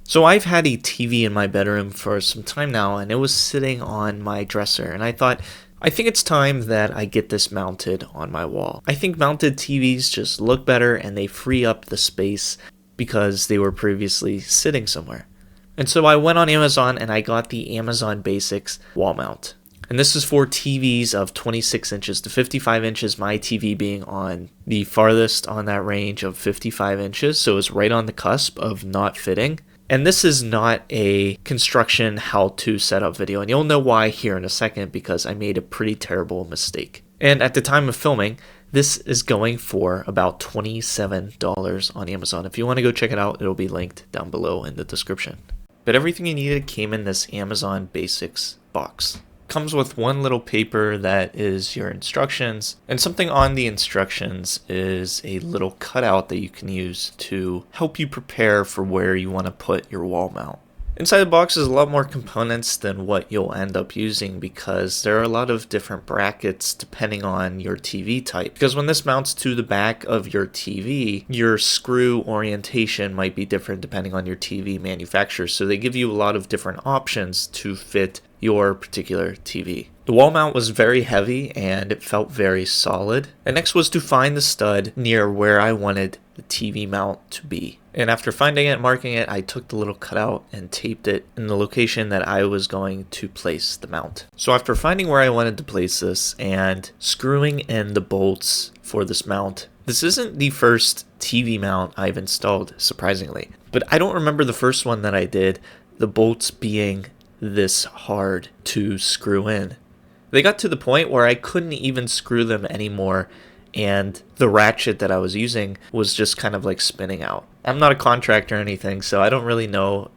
So I've had a TV in my bedroom for some time now, and it was sitting on my dresser, and I think it's time that I get this mounted on my wall. I think mounted TVs just look better and they free up the space because they were previously sitting somewhere. And so I went on Amazon and I got the Amazon Basics wall mount. And this is for TVs of 26 inches to 55 inches, my TV being on the farthest on that range of 55 inches, so it's right on the cusp of not fitting. And this is not a construction how-to setup video, and you'll know why here in a second because I made a pretty terrible mistake. And at the time of filming, this is going for about $27 on Amazon. If you want to go check it out, it'll be linked down below in the description. But everything you needed came in this Amazon Basics box. Comes with one little paper that is your instructions, and something on the instructions is a little cutout that you can use to help you prepare for where you want to put your wall mount. Inside the box is a lot more components than what you'll end up using because there are a lot of different brackets depending on your TV type. Because when this mounts to the back of your TV, your screw orientation might be different depending on your TV manufacturer. So they give you a lot of different options to fit your particular TV. The wall mount was very heavy and it felt very solid. And next was to find the stud near where I wanted the TV mount to be. And after finding it and marking it, I took the little cutout and taped it in the location that I was going to place the mount. So after finding where I wanted to place this and screwing in the bolts for this mount, this isn't the first TV mount I've installed, surprisingly. But I don't remember the first one that I did, the bolts being this hard to screw in. They got to the point where I couldn't even screw them anymore, and the ratchet that I was using was just kind of like spinning out. I'm not a contractor or anything, so I don't really know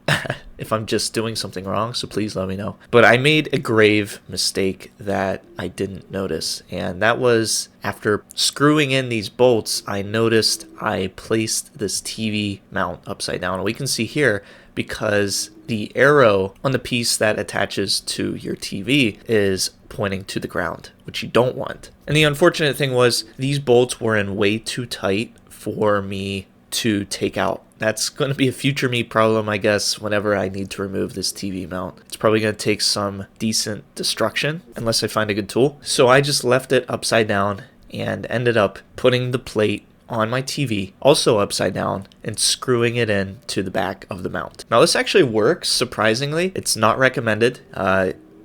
if I'm just doing something wrong, so please let me know. But I made a grave mistake that I didn't notice, and that was after screwing in these bolts, I noticed I placed this TV mount upside down. And we can see here because the arrow on the piece that attaches to your TV is pointing to the ground, which you don't want. And the unfortunate thing was these bolts were in way too tight for me to take out. That's going to be a future me problem, I guess, whenever I need to remove this TV mount. It's probably going to take some decent destruction unless I find a good tool. So I just left it upside down and ended up putting the plate on my TV, also upside down, and screwing it in to the back of the mount. Now this actually works, surprisingly. It's not recommended.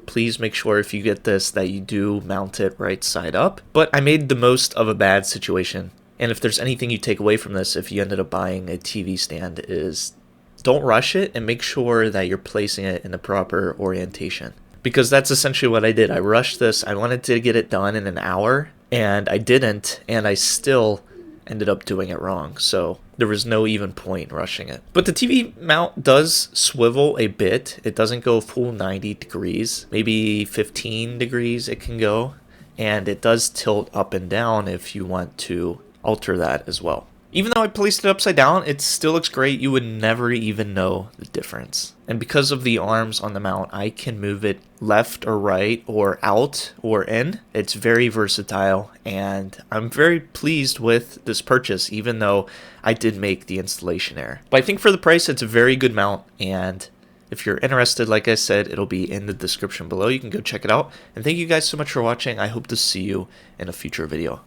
Please make sure if you get this that you do mount it right side up. But I made the most of a bad situation. And if there's anything you take away from this, if you ended up buying a TV stand, is don't rush it and make sure that you're placing it in the proper orientation. Because that's essentially what I did. I rushed this. I wanted to get it done in an hour, and I didn't, and I still ended up doing it wrong, so there was no even point rushing it. But the TV mount does swivel a bit. It doesn't go full 90 degrees, maybe 15 degrees it can go, and it does tilt up and down if you want to alter that as well. Even though I placed it upside down, it still looks great. You would never even know the difference. And because of the arms on the mount, I can move it left or right or out or in. It's very versatile, and I'm very pleased with this purchase, even though I did make the installation error. But I think for the price, it's a very good mount, and if you're interested, like I said, it'll be in the description below. You can go check it out. And thank you guys so much for watching. I hope to see you in a future video.